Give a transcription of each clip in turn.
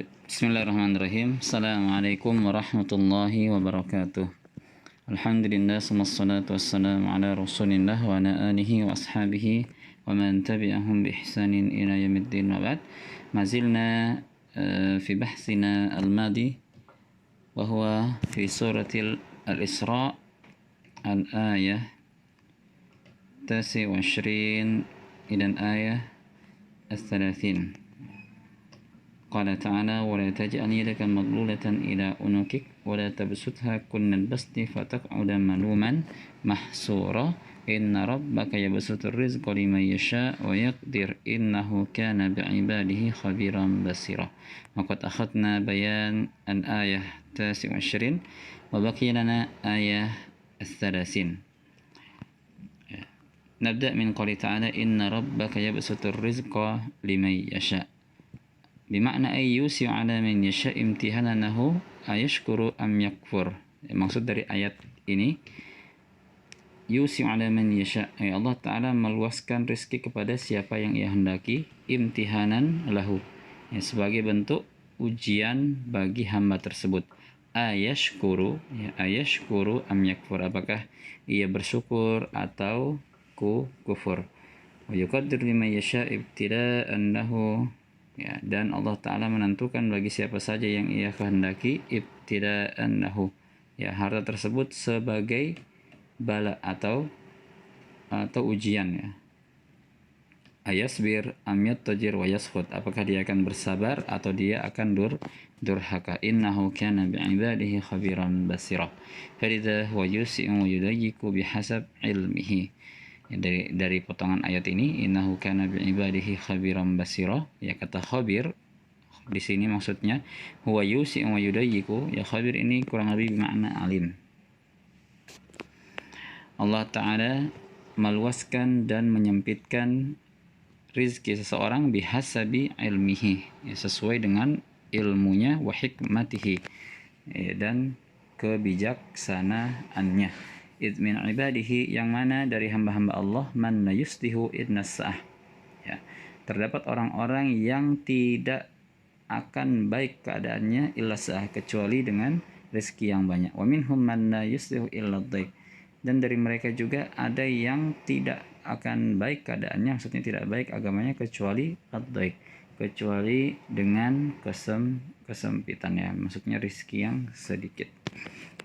Bismillahirrahmanirrahim. Assalamualaikum warahmatullahi wabarakatuh. Alhamdulillah, wassalatu wassalamu ala rasulillah wa ala alihi wa ashabihi wa man tabi'ahum bi ihsanin ila yaumiddin wa ba'd. Mazilna fi bahsina al-madi wa huwa fi suratil al-Isra al-ayah 29 ila al-ayah al-30. قال تعالى ولا تجعل يدك مغلولة إلى عنقك ولا تبسطها كل البسط فتقعد ملوما محسورا إن ربك يبسط الرزق لمن يشاء ويقدر إنه كان بعباده خبيرا بصيرا. وقد أخذنا بيان الآية 29 وبقي لنا آية 30. نبدأ من قوله تعالى إن ربك يبسط الرزق لمن يشاء. Bima'na ayyusi ala man yasha imtihananahu ayashkuru am yakfur. Maksud dari ayat ini, yusi ala man yasha, Allah Ta'ala meluaskan rezeki kepada siapa yang ia hendaki, imtihanan lahu, sebagai bentuk ujian bagi hamba tersebut. Ayashkuru am yakfur, apakah ia bersyukur atau kufur. Wa yuqaddir liman yasha ibtila'an lahu, dan Allah Ta'ala menentukan bagi siapa saja yang ia kehendaki ibtida'an lahu, harta tersebut sebagai bala atau ujian, ayasbir am yattajir wa yaskhut, apakah dia akan bersabar atau dia akan durhaka. Innahu kana bi'ibadihi khabiran basira falidha huwa yusi'u wa yudayyiku bihasab ilmihi. Dari potongan ayat ini, innahu kana bi'ibadihi khabiran basira, kata khabir di sini maksudnya huwa yusi'u wa yudayyiku, khabir ini kurang lebih bermakna alim. Allah Ta'ala meluaskan dan menyempitkan rizki seseorang bihasabi ilmihi, sesuai dengan ilmunya, wa hikmatihi, dan kebijaksanaannya. Id min ibadihi, yang mana dari hamba-hamba Allah, man yuslihu idnas sa'ah, terdapat orang-orang yang tidak akan baik keadaannya illa sa'ah, kecuali dengan rezeki yang banyak. Wa minhum man yuslihu illa dhaik, dan dari mereka juga ada yang tidak akan baik keadaannya, maksudnya tidak baik agamanya, kecuali ad-dhaik, kecuali dengan kesempitan, maksudnya rezeki yang sedikit.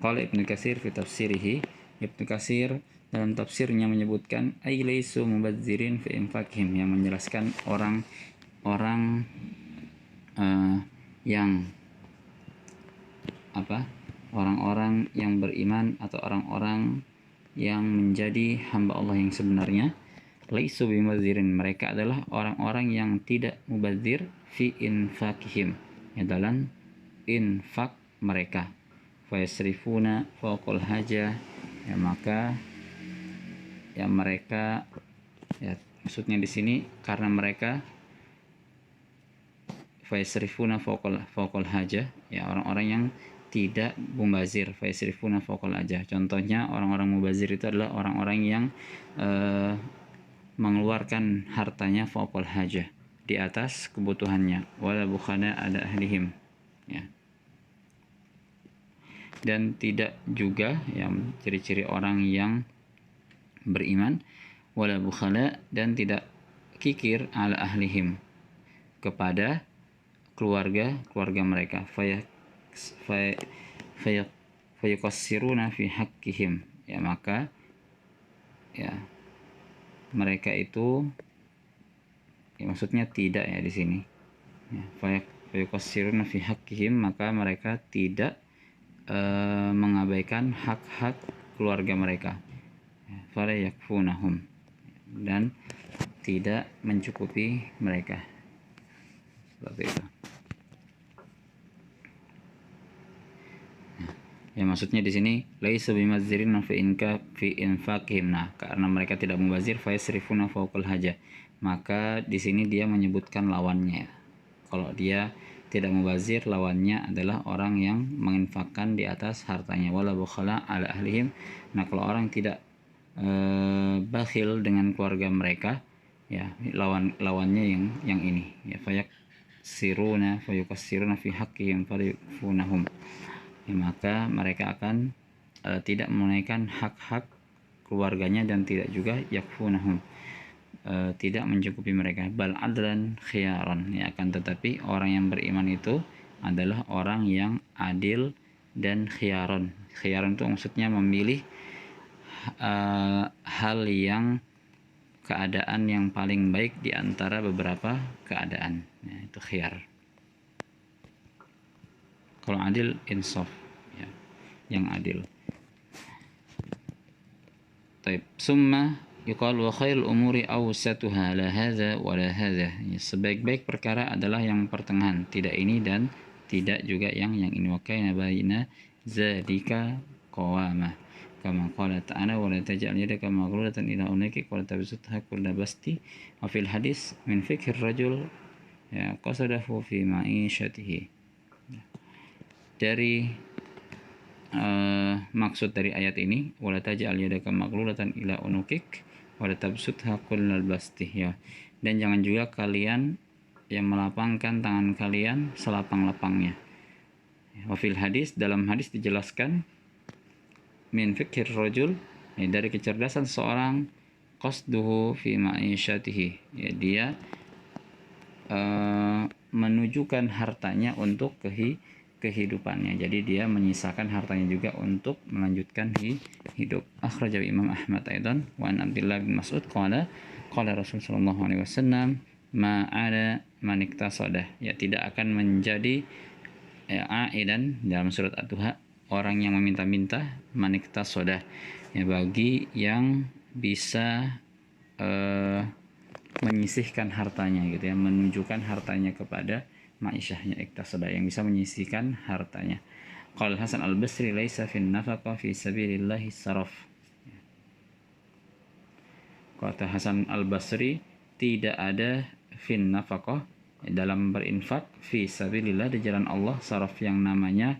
Qala Ibnu Katsir fi tafsirihi, Ibnu Katsir dalam tafsirnya menyebutkan ailaisu mubadzirin fi infaqihim, yang menjelaskan orang-orang orang-orang yang beriman atau orang-orang yang menjadi hamba Allah yang sebenarnya. Laisu bimubadzirin, mereka adalah orang-orang yang tidak mubadzir fi infaqihim, dalam infak mereka. Fayasrifuna fawqal haja, maka mereka, maksudnya di sini karena mereka fayasrifuna fawqal haja, orang-orang yang tidak mubazir, fayasrifuna fawqal haja. Contohnya orang-orang mubazir itu adalah orang-orang yang mengeluarkan hartanya fawqal haja, di atas kebutuhannya, wala bukhana ala ahlihim, dan tidak juga ciri-ciri orang yang beriman, wala bukhala, dan tidak kikir ala ahlihim, kepada keluarga mereka. Fayuqassiruna fi haqqihim, maka mereka itu, maksudnya tidak, di sini, fayuqassiruna fi haqqihim, maka mereka tidak mengabaikan hak-hak keluarga mereka, fala yakfunahum, dan tidak mencukupi mereka, seperti itu. Maksudnya di sini laisa bimadzirin fi infaqihim, karena mereka tidak mubazir, fayasrifuna fawqal haja, maka di sini dia menyebutkan lawannya. Kalau dia tidak mubazir, lawannya adalah orang yang menginfakkan di atas hartanya, wala bukhala ala ahlihim. Kalau orang tidak bakhil dengan keluarga mereka, lawannya yang ini, yastahsiruna fayukassiruna fi haqqihim fayufunahum. Maka mereka akan tidak menunaikan hak-hak keluarganya dan tidak juga yakfunahum, tidak mencukupi mereka, bal adlan khiyaran, ya, akan tetapi orang yang beriman itu adalah orang yang adil dan khiyaran. Khiyaran itu maksudnya memilih hal yang keadaan yang paling baik di antara beberapa keadaan, ya, itu khiyar. Kalau adil insaf, ya, yang adil. Taib. Summa yuqal wa khairul umuri awsatuha la hadza wa la hadza. Ya, sebaik-baik perkara adalah yang pertengahan, tidak ini dan tidak juga yang ini. Wa kaina baina zalika qawama. Kama qala ta'ala wa la taj'al yadaka maghlulatan ila unukik wa la tabsutha kulla basti. Wa fil hadis min fikir rajul, ya, qasadahu fi ma'ishatihi. Dari maksud dari ayat ini, wala taj'al yadaka maghlulatan ila unukik wala tabsutha kullal basti, ya, dan jangan juga kalian yang melapangkan tangan kalian selapang-lapangnya. Wa fil hadis, dalam hadis dijelaskan, min fikir rajul, ya, dari kecerdasan seorang, qasduhu fi ma'isyatihi, ya, dia menunjukkan hartanya untuk kehidupannya. Jadi dia menyisakan hartanya juga untuk melanjutkan hidup. Akhrajahu Imam Ahmad aidan wa an Abdullah bin Mas'ud qala Rasul sallallahu alaihi wasallam ma ada man iktasada, ya, tidak akan menjadi, ya, aidan dalam surat At-Tuha, orang yang meminta-minta, man iktasada, ya, bagi yang bisa menyisihkan hartanya, gitu ya, menunjukkan hartanya kepada ma'isyahnya, iktasada, yang bisa menyisihkan hartanya. Qala Hasan al-Basri laisa fin nafaqah fi sabilillahi saraf. Kata Hasan al-Basri, tidak ada fin nafaqah, dalam berinfak, fi sabilillah, di jalan Allah, saraf yang namanya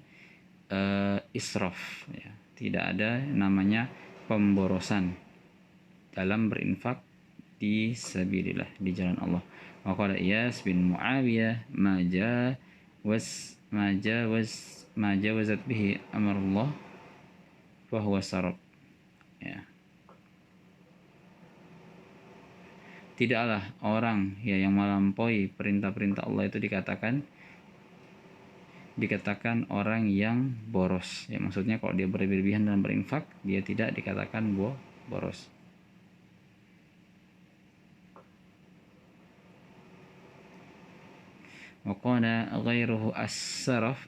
israf, ya. Tidak ada namanya pemborosan dalam berinfak di sabilillah, di jalan Allah. Wa qala Iyas bin Muawiyah ma jawazat bihi amrullah fa huwa sarab, ya. Tidaklah orang, ya, yang melampaui perintah-perintah Allah itu dikatakan orang yang boros, ya, maksudnya kalau dia berlebihan dalam berinfak, dia tidak dikatakan boros. Wa qala ghairuhu as-saraf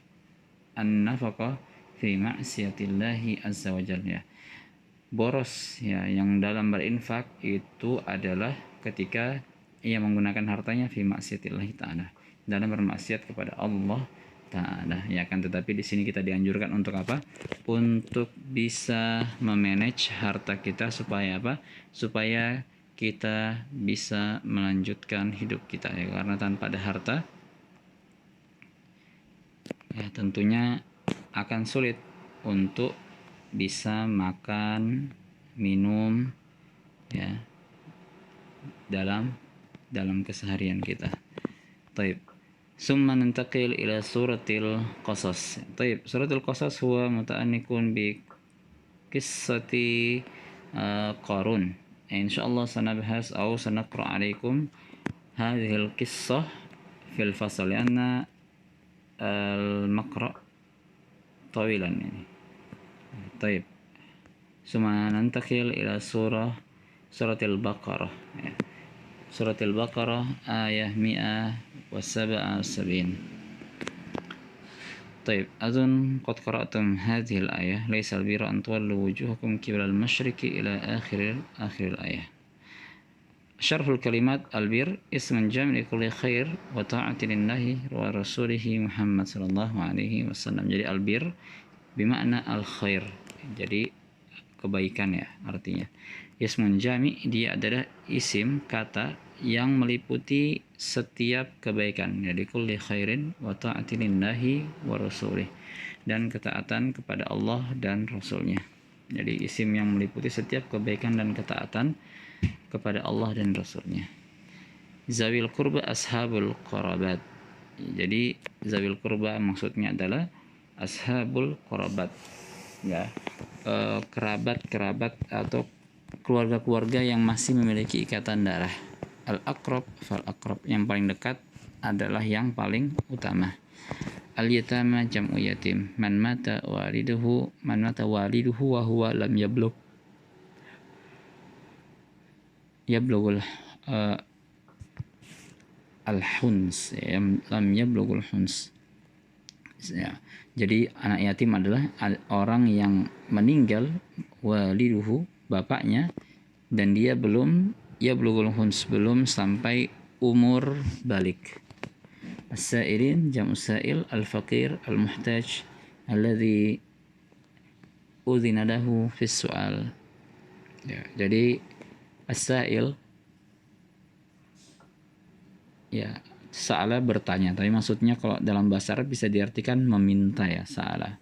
an-nafaqah fi ma'siyatillahi azza wa jalla, ya. Boros, ya, yang dalam berinfak itu adalah ketika ia menggunakan hartanya fi ma'siyatillahi ta'ala, dalam bermaksiat kepada Allah Ta'ala, ya, kan. Tetapi di sini kita dianjurkan untuk apa? Untuk bisa memanage harta kita supaya apa? Supaya kita bisa melanjutkan hidup kita, ya, karena tanpa ada harta, ya, tentunya akan sulit untuk bisa makan, minum, ya, dalam keseharian kita. Taib. Summa nantaqil ila suratil Qasas. Taib. Suratul Qasas huwa muta'annikun bi qissati Qarun. Insyaallah sanabhas atau sanaqra alaikum hadhil qissah fil fasal, lianna al-maqra tawilan ini. Taib. Summa nantaqil ila suratil Baqarah, ya. Suratil Baqarah ayah 177. طيب أظن قد قرأتم هذه الآية ليس البر أن تولوا وجوهكم قبل المشرق إلى آخر الآية. شرح الكلمات البر اسم جامع لكل خير وطاعة لله ورسوله محمد صلى الله عليه وسلم. Jadi albir bermakna al khair, jadi kebaikan, ya, artinya. Ismun jami, dia adalah isim kata yang meliputi setiap kebaikan, jadi kulli khairin wa ta'ati lillahi wa rasulih, dan ketaatan kepada Allah dan Rasulnya. Jadi isim yang meliputi setiap kebaikan dan ketaatan kepada Allah dan Rasulnya. Zawil qurba ashabul qarabat, Jadi zawil qurba maksudnya adalah ashabul qarabat, ya, kerabat-kerabat atau keluarga-keluarga yang masih memiliki ikatan darah. Al aqrab fal aqrab, yang paling dekat adalah yang paling utama. Al yatama jam'u yatim, man mata waliduhu wa huwa lam yablughul al-huns, ya, lam yablughul huns, ya. Jadi anak yatim adalah orang yang meninggal waliduhu, bapaknya, dan dia belum yablughul huns, belum sampai umur balik. As-sa'ilin jam'u sa'il, al-faqir al-muhtaj alladhi udhina lahu fi su'al, ya. Jadi as-sa'il, ya, sa'ala bertanya, tapi maksudnya kalau dalam bahasa Arab bisa diartikan meminta, ya, sa'ala.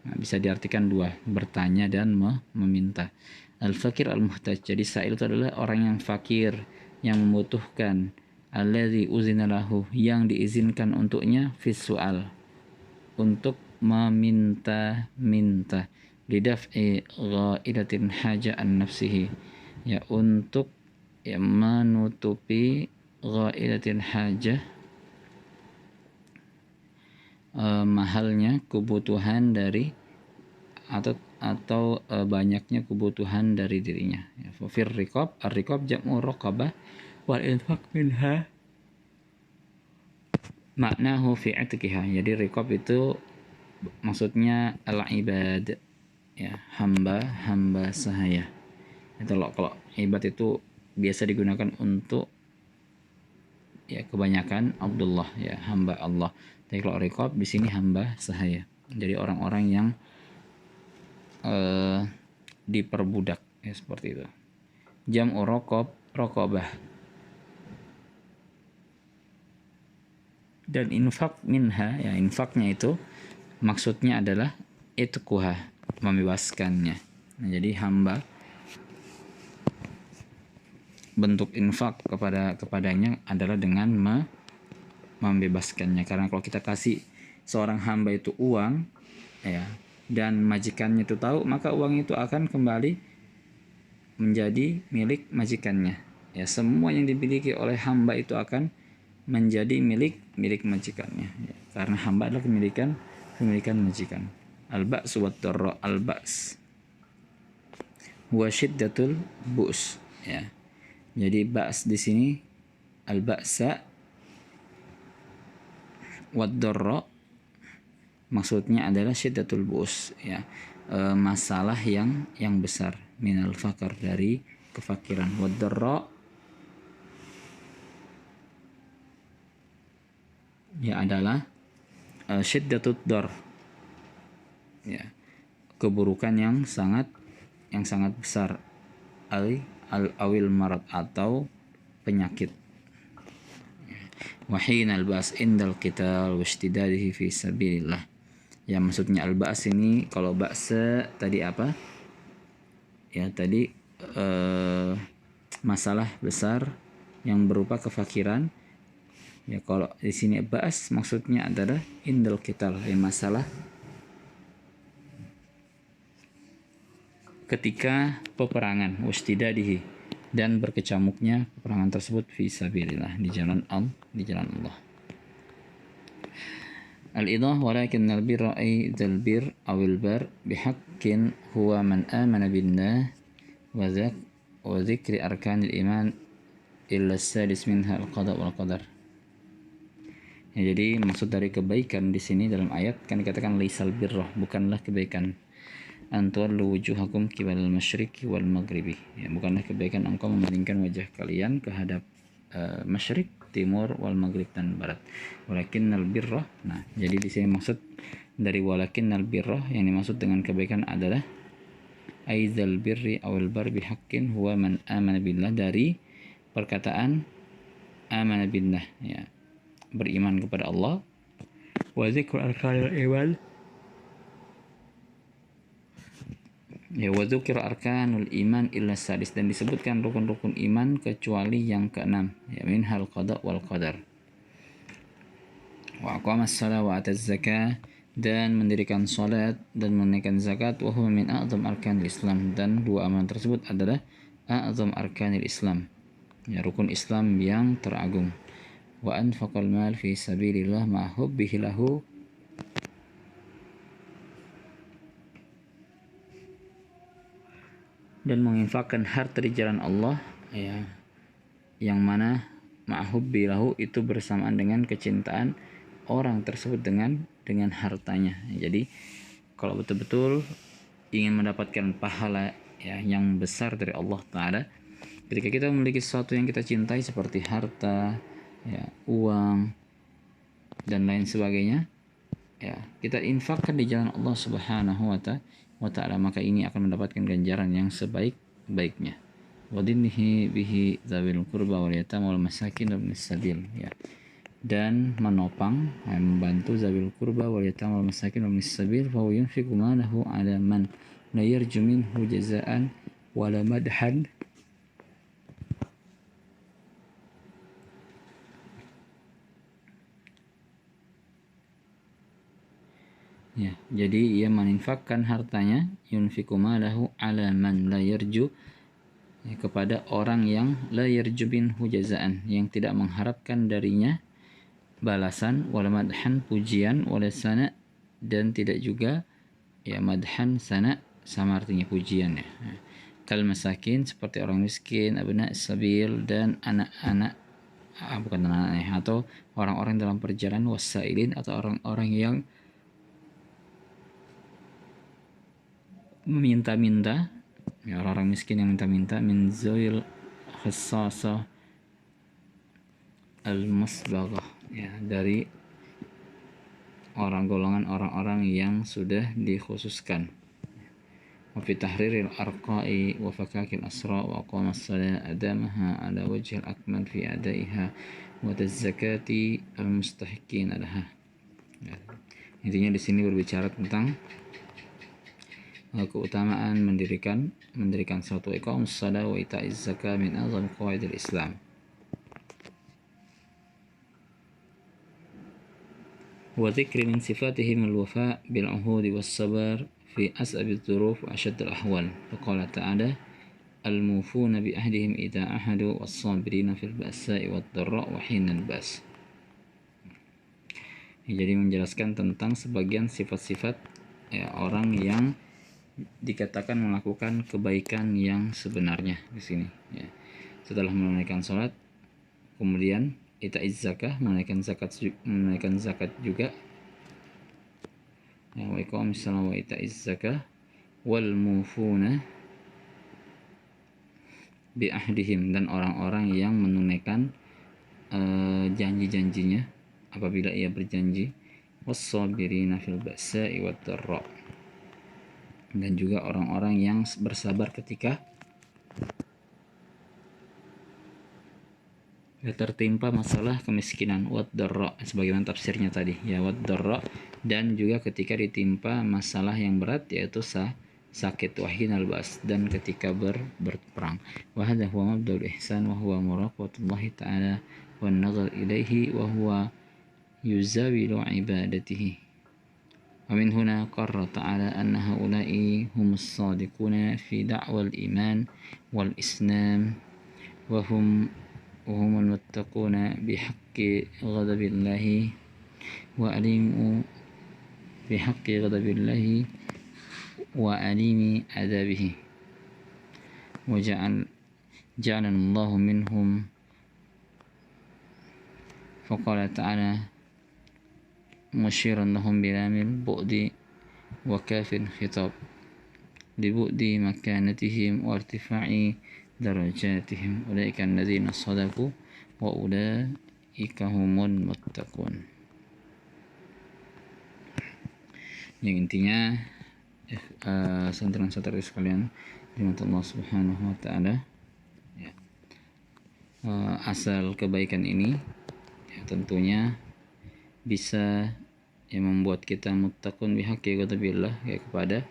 Nah, bisa diartikan dua, bertanya dan meminta. Al-fakir al-muhtaj, jadi sa'il itu adalah orang yang fakir, yang membutuhkan. Alladzi uzina lahu, yang diizinkan untuknya, fis su'al, untuk meminta-minta. Lidaf'i ghaidatin haja an nafsihi, ya, untuk, ya, menutupi ghaidatin haja, mahalnya kebutuhan dari atau banyaknya kebutuhan dari dirinya, ya. Fir riqab, ar-riqab jam'u raqabah, wal infaq minha maknahu fi atqiha. Jadi riqab itu maksudnya al-ibad, ya, hamba sahaya. Itu loh, kalau ibad itu biasa digunakan untuk, ya, kebanyakan Abdullah, ya, hamba Allah. Tapi kalau riqab di sini hamba sahaya. Jadi orang-orang yang diperbudak, ya, seperti itu. Jam'u raqabah. Dan infak minha, ya, infaknya itu maksudnya adalah itquha, membebaskannya. Nah, jadi hamba, bentuk infak kepadanya adalah dengan membebaskannya. Karena kalau kita kasih seorang hamba itu uang, ya, dan majikannya itu tahu, maka uang itu akan kembali menjadi milik majikannya. Ya, semua yang dimiliki oleh hamba itu akan menjadi milik majikannya, ya, karena hamba adalah kepemilikan majikan. Al-ba's wa darra, al-ba's wa syiddatul bu's, ya. Jadi ba's di sini al-ba'sa wa darra maksudnya adalah syiddatul bu's, ya, masalah yang besar, minal fakar, dari kefakiran. Wa darra, ya, adalah syiddatut dar, ya, keburukan yang sangat besar. Al-awil marad, atau penyakit. Wahin al-ba's indal qital washtidadihi fi sabilillah. Ya, maksudnya al-ba's ini, kalau ba'sa tadi apa? Ya, tadi masalah besar yang berupa kefakiran. Ya, kalau di sini ba's maksudnya adalah indal qital, ya, masalah ketika peperangan, washtidadihi, dan berkecamuknya peperangan tersebut, fi sabilillah, di jalan Allah. Al-idah, walakin al-birra ay dzal bir awil bar bihaqqin huwa man amana billah wa dzikri arkanil iman illa sadis minha al-qada wal qadar. Ya, jadi maksud dari kebaikan di sini dalam ayat kan dikatakan laisal birrah, bukanlah kebaikan, antuallu wujuhakum kibalal masyriqi wal maghribi, ya, bukanlah kebaikan engkau memalingkan wajah kalian ke hadap masyrik, timur, wal maghrib, dan barat. Walakinnal birrah, nah, jadi di sini maksud dari walakinnal birrah, yang dimaksud dengan kebaikan adalah aizal birri awal bar bihaqqin huwa man amana billah, dari perkataan amana billah, ya, beriman kepada Allah, wa dzikru arkanil iman, ya, wa dzukira arkanul iman illa sadis, dan disebutkan rukun-rukun iman kecuali yang keenam, ya, minhal qada wal qadar. wa aqamas shalah wa ataz zakah, dan mendirikan salat dan menunaikan zakat, wa huwa min a'zam arkanil Islam, dan dua amalan tersebut adalah a'zam arkanil Islam, ya, rukun Islam yang teragung. Wa anfaqal mal fi sabilillah ma hubbihi lahu, dan menginfakkan harta di jalan Allah, ya, yang mana ma'hubbi lahu itu bersamaan dengan kecintaan orang tersebut dengan hartanya. Jadi kalau betul-betul ingin mendapatkan pahala, ya, yang besar dari Allah Ta'ala, ketika kita memiliki sesuatu yang kita cintai seperti harta, ya, uang dan lain sebagainya, ya, kita infakkan di jalan Allah Subhanahu wa Ta'ala, maka ini akan mendapatkan ganjaran yang sebaik-baiknya. Wadinihi bihi zawil qurba wal yatama wal masakin wal sabil, ya, dan menopang, membantu zawil qurba wal yatama wal masakin wal sabil, fa yunfiqu malahu ala man la yarju minhu jazaan wala madhan, ya, jadi ia meninfakkan hartanya, yunfiqu malahu ala man la yarju, ya, kepada orang yang la yarju minhu jazaan, yang tidak mengharapkan darinya balasan, wala madhan pujian, wala sana, dan tidak juga, ya, madhan sana sama artinya pujian, ya. Kal masakin seperti orang miskin, abna sabil, dan anak-anak, bukan anak-anak, atau orang-orang dalam perjalanan, wasailin, atau orang-orang yang meminta-minta, ya, orang-orang miskin yang minta-minta, min zawil khassasa al-musbaghah, ya, dari golongan orang-orang yang sudah dikhususkan. Wa fi tahriril arqa'i wa fakakil asra wa aqamas salat adamaha ala wajhil akmal fi adaiha wa tazakati al-mustahiqin laha. Ya. Intinya di sini berbicara tentang keutamaan mendirikan suatu iqamus salat wa ita'iz zakah min azam qawaidil Islam. وذكر من صفاتهم الوفاء بالعهود والصبر في أصعب الظروف وأشد الأحوال، فقال تعالى الموفون بأهدهم إذا عهدوا والصابرين في البأساء والضراء وحين البأس. Jadi menjelaskan tentang sebagian sifat-sifat, ya, orang yang dikatakan melakukan kebaikan yang sebenarnya di sini, ya. Setelah menunaikan sholat, kemudian ita'iz zakah, menunaikan zakat juga, ya, wa iqamis shalah wa ita'iz zakah, wal mufuna bi ahdihim, dan orang-orang yang menunaikan janji-janjinya apabila ia berjanji, was-sabirina fil ba'sa'i wad dharra, dan juga orang-orang yang bersabar ketika tertimpa masalah kemiskinan, wad dharra, sebagaimana tafsirnya tadi, ya, wad dharra, dan juga ketika ditimpa masalah yang berat, yaitu sakit, wahinal bas, dan ketika berperang. Wa hadha huwa mabda'ul ihsan wa huwa muraqabatullahi ta'ala wan nazar ilaihi wa huwa yuzawilu ibadatihi. Wa min huna qarra ta'ala anna haula'i humus sadiquna fi da'wal iman wal islam wa hum المتقون بحق غضب الله وأليم عذابه جعلنا الله منهم. فقال تعالى مشيرا لهم بلام البعد وكاف الخطاب لبعد مكانتهم وارتفاع darajatihim, ulaika alladzina shadaku wa ulaika humul muttaqun. Yang intinya, saudara-saudari sekalian dirahmati Allah Subhanahu wa taala, ya, asal kebaikan ini, ya, tentunya bisa, ya, membuat kita muttaqun bihaqqi ghadabillah, ya, kepada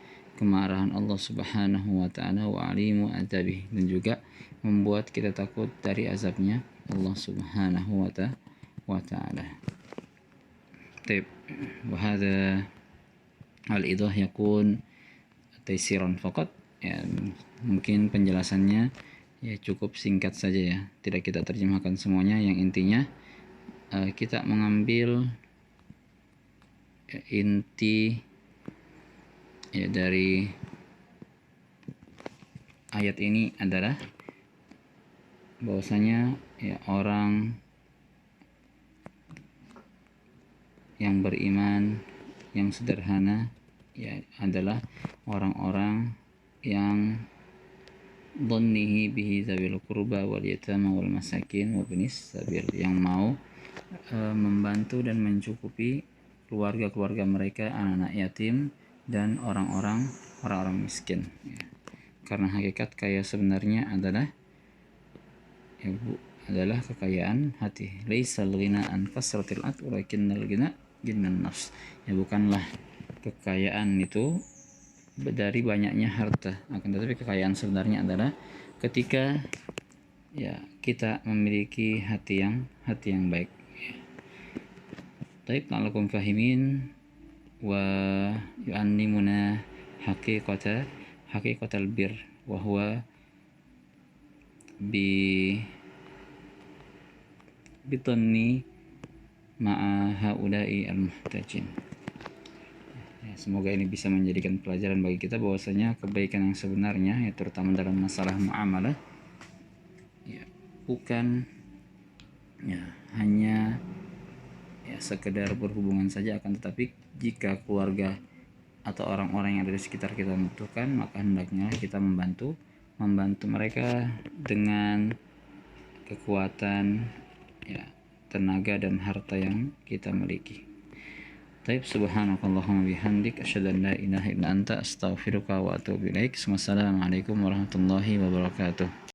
kemarahan Allah Subhanahu wa taala, wa alimu adzabi, dan juga membuat kita takut dari azabnya Allah Subhanahu wa taala. طيب وهذا الإيضاح يكون تيسيرا فقط ya, mungkin penjelasannya ya cukup singkat saja ya, tidak kita terjemahkan semuanya. Yang intinya kita mengambil inti ya dari ayat ini adalah bahwasanya ya orang yang beriman yang sederhana ya adalah orang-orang yang dhannihi bihi dzawil qurba wal yatama wal masakin wa binis sabil, yang mau membantu dan mencukupi keluarga-keluarga mereka, anak-anak yatim dan orang-orang miskin ya. Karena hakikat kaya sebenarnya adalah ya Bu, adalah kekayaan hati. Laisal ghina an kasratil at walakinnal ghina ghinan nafs. Ya bukanlah kekayaan itu dari banyaknya harta, akan tetapi kekayaan sebenarnya adalah ketika ya kita memiliki hati yang baik. Taib la'alakum fahimin wa yu'allimuna haqiqatal bir wa huwa bitanni ma'a haula'i al-muhtajin. Ya, semoga ini bisa menjadikan pelajaran bagi kita bahwasanya kebaikan yang sebenarnya ya terutama dalam masalah muamalah ya bukan ya hanya ya sekedar berhubungan saja, akan tetapi jika keluarga atau orang-orang yang ada di sekitar kita membutuhkan, maka hendaknya kita membantu mereka dengan kekuatan ya tenaga dan harta yang kita miliki. Taib subhanakallahumma bihamdik asyhadu an la ilaha illa anta astaghfiruka wa atubu ilaik. Wassalamualaikum warahmatullahi wabarakatuh.